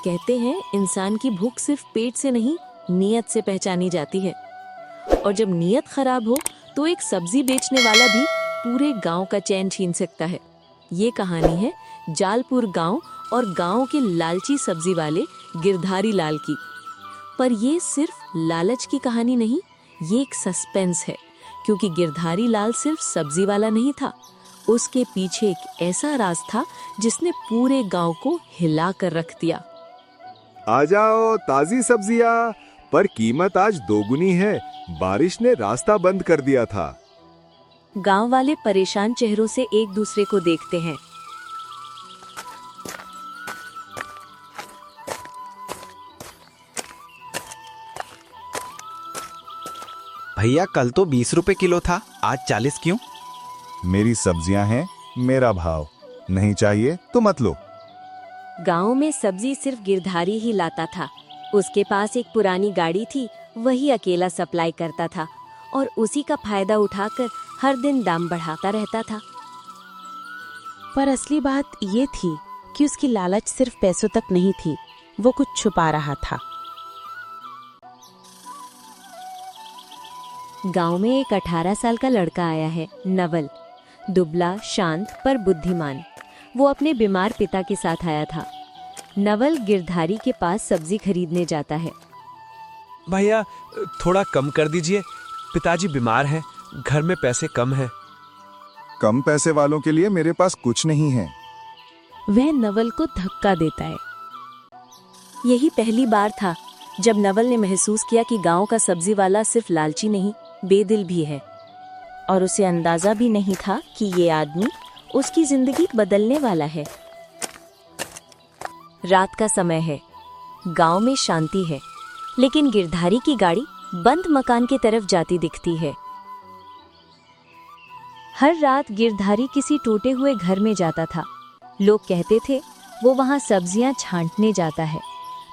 कहते हैं इंसान की भूख सिर्फ पेट से नहीं, नीयत से पहचानी जाती है। और जब नीयत खराब हो तो एक सब्जी बेचने वाला भी पूरे गांव का चैन छीन सकता है। ये कहानी है जालपुर गांव और गांव के लालची सब्जी वाले गिरधारी लाल की। पर ये सिर्फ लालच की कहानी नहीं, ये एक सस्पेंस है, क्योंकि गिरधारी लाल सिर्फ सब्जी वाला नहीं था। उसके पीछे एक ऐसा राज था जिसने पूरे गांव को हिला कर रख दिया। आ जाओ ताजी सब्जियां, पर कीमत आज दोगुनी है। बारिश ने रास्ता बंद कर दिया था। गांव वाले परेशान चेहरों से एक दूसरे को देखते हैं। भैया कल तो 20 रुपए किलो था, आज 40 क्यों? मेरी सब्जियां हैं, मेरा भाव। नहीं चाहिए तो मत लो। गांव में सब्जी सिर्फ गिरधारी ही लाता था। उसके पास एक पुरानी गाड़ी थी, वही अकेला सप्लाई करता था और उसी का फायदा उठाकर हर दिन दाम बढ़ाता रहता था। पर असली बात ये थी कि उसकी लालच सिर्फ पैसों तक नहीं थी, वो कुछ छुपा रहा था। गांव में एक 18 साल का लड़का आया है, नवल। दुबला, शांत पर बुद्धिमान। वो अपने बीमार पिता के साथ आया था। नवल गिरधारी के पास सब्जी खरीदने जाता है। भैया थोड़ा कम कर दीजिए, पिताजी बीमार हैं, घर में पैसे कम हैं। कम पैसे वालों के लिए मेरे पास कुछ नहीं है। वह नवल को धक्का देता है। यही पहली बार था जब नवल ने महसूस किया कि गांव का सब्जी वाला सिर्फ लालची नहीं, बेदिल भी है। और उसे अंदाजा भी नहीं था कि ये आदमी उसकी जिंदगी बदलने वाला है। रात का समय है, गांव में शांति है, लेकिन गिरधारी की गाड़ी बंद मकान की तरफ जाती दिखती है। हर रात गिरधारी किसी टूटे हुए घर में जाता था। लोग कहते थे वो वहां सब्जियां छांटने जाता है,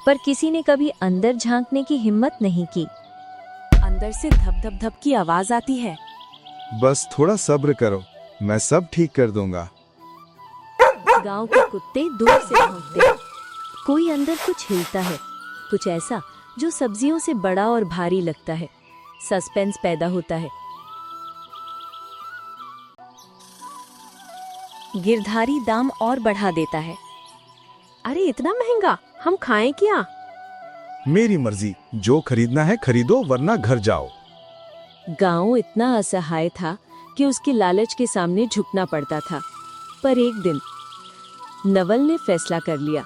पर किसी ने कभी अंदर झांकने की हिम्मत नहीं की। अंदर से धप धप धप की आवाज आती है। बस थोड़ा सब्र करो, मैं सब ठीक कर दूंगा। गांव के कुत्ते दूर से भौंकते हैं। कोई अंदर कुछ हिलता है, कुछ ऐसा जो सब्जियों से बड़ा और भारी लगता है। सस्पेंस पैदा होता है। गिरधारी दाम और बढ़ा देता है। अरे इतना महंगा, हम खाएं क्या? मेरी मर्जी, जो खरीदना है खरीदो, वरना घर जाओ। गांव इतना असहाय था कि उसकी लालच के सामने झुकना पड़ता था। पर एक दिन नवल ने फैसला कर लिया,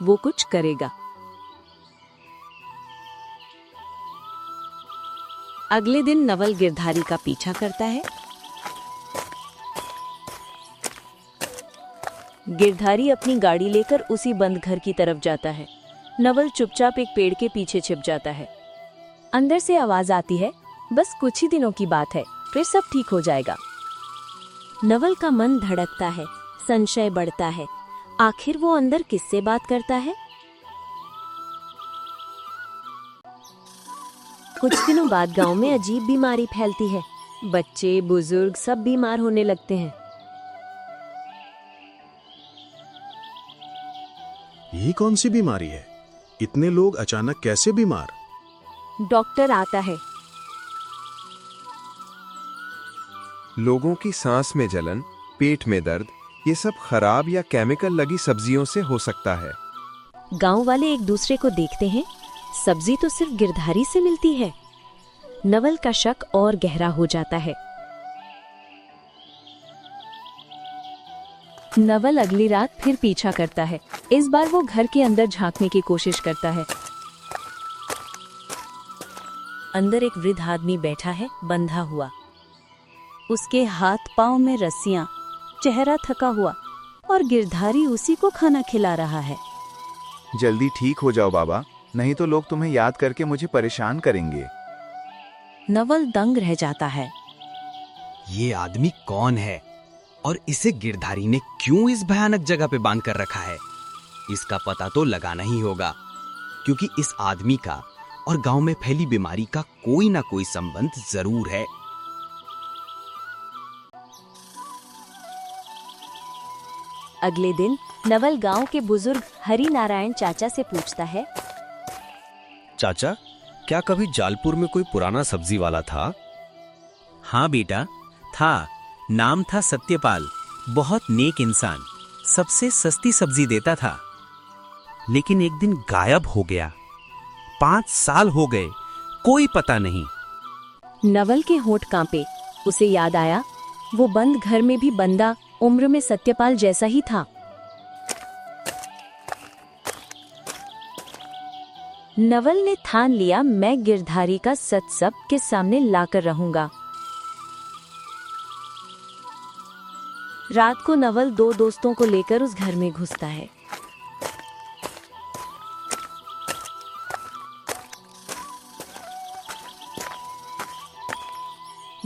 वो कुछ करेगा। अगले दिन नवल गिरधारी का पीछा करता है। गिरधारी अपनी गाड़ी लेकर उसी बंद घर की तरफ जाता है। नवल चुपचाप एक पेड़ के पीछे छिप जाता है। अंदर से आवाज आती है, बस कुछ ही दिनों की बात है, फिर सब ठीक हो जाएगा। नवल का मन धड़कता है, संशय बढ़ता है। आखिर वो अंदर किससे बात करता है? कुछ दिनों बाद गांव में अजीब बीमारी फैलती है। बच्चे, बुजुर्ग सब बीमार होने लगते हैं। ये कौन सी बीमारी है? इतने लोग अचानक कैसे बीमार? डॉक्टर आता है। लोगों की सांस में जलन, पेट में दर्द, ये सब खराब या केमिकल लगी सब्जियों से हो सकता है। गांव वाले एक दूसरे को देखते हैं। सब्जी तो सिर्फ गिरधारी से मिलती है। नवल का शक और गहरा हो जाता है। नवल अगली रात फिर पीछा करता है। इस बार वो घर के अंदर झांकने की कोशिश करता है। अंदर एक वृद्ध आदमी बैठा है, बंधा हुआ। उसके हाथ पांव में रस्सियां, चेहरा थका हुआ, और गिरधारी उसी को खाना खिला रहा है। जल्दी ठीक हो जाओ बाबा, नहीं तो लोग तुम्हें याद करके मुझे परेशान करेंगे। नवल दंग रह जाता है। ये आदमी कौन है और इसे गिरधारी ने क्यों इस भयानक जगह पे बांध कर रखा है? इसका पता तो लगाना ही होगा, क्योंकि इस आदमी का और गांव में फैली बीमारी का कोई ना कोई संबंध जरूर है। अगले दिन नवल गांव के बुजुर्ग हरि नारायण चाचा से पूछता है, चाचा, क्या कभी जालपुर में कोई पुराना सब्जी वाला था? हाँ बेटा, था। नाम था सत्यपाल। बहुत नेक इंसान, सबसे सस्ती सब्जी देता था। लेकिन एक दिन गायब हो गया। 5 साल हो गए, कोई पता नहीं। नवल के होंठ कांपे। उसे याद आया, वो बंद घर में भी बंदा उम्र में सत्यपाल जैसा ही था। नवल ने ठान लिया, मैं गिरधारी का सच सबके सामने लाकर रहूंगा। रात को नवल 2 दोस्तों को लेकर उस घर में घुसता है।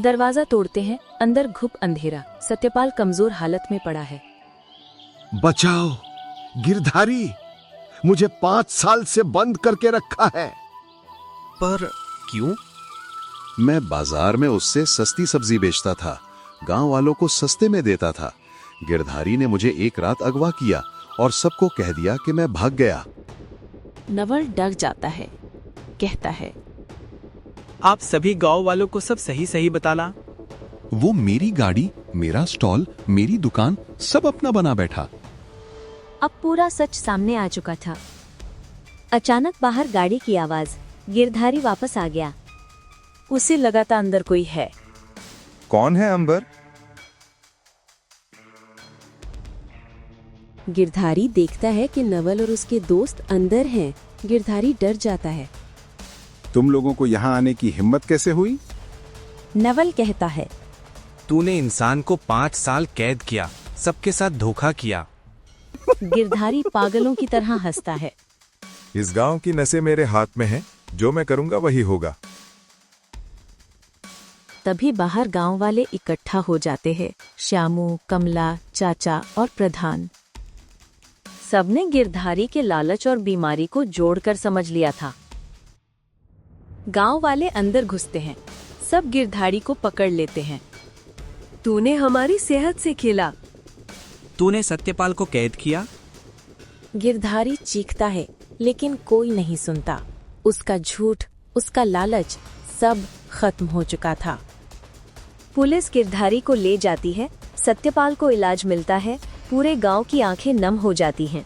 दरवाजा तोड़ते हैं, अंदर घुप अंधेरा। सत्यपाल कमजोर हालत में पड़ा है। बचाओ गिरधारी, मुझे 5 साल से बंद करके रखा है। पर क्यों? मैं बाजार में उससे सस्ती सब्जी बेचता था, गांव वालों को सस्ते में देता था। गिरधारी ने मुझे एक रात अगवा किया और सबको कह दिया कि मैं भाग गया। नवल डर जाता है, कहता है, आप सभी गांव वालों को सब सही सही बताना। वो मेरी गाड़ी, मेरा स्टॉल, मेरी दुकान सब अपना बना बैठा। अब पूरा सच सामने आ चुका था। अचानक बाहर गाड़ी की आवाज। गिरधारी वापस आ गया। उसे लगा था अंदर कोई है। कौन है अंबर? गिरधारी देखता है कि नवल और उसके दोस्त अंदर हैं। गिरधारी डर जाता है। तुम लोगों को यहाँ आने की हिम्मत कैसे हुई? नवल कहता है, तूने इंसान को 5 साल कैद किया, सबके साथ धोखा किया। गिरधारी पागलों की तरह हंसता है। इस गांव की नसें मेरे हाथ में हैं, जो मैं करूंगा वही होगा। तभी बाहर गांव वाले इकट्ठा हो जाते हैं। श्यामू, कमला, चाचा और प्रधान। सबने गिरधारी के लालच और बीमारी को जोड़कर समझ लिया था। गांव वाले अंदर घुसते हैं। सब गिरधारी को पकड़ लेते हैं। तूने हमारी सेहत से खेला। तूने सत्यपाल को कैद किया। गिरधारी चीखता है, लेकिन कोई नहीं सुनता। उसका झूठ, उसका लालच, सब खत्म हो चुका था। पुलिस गिरधारी को ले जाती है। सत्यपाल को इलाज मिलता है। पूरे गांव की आंखें नम हो जाती हैं।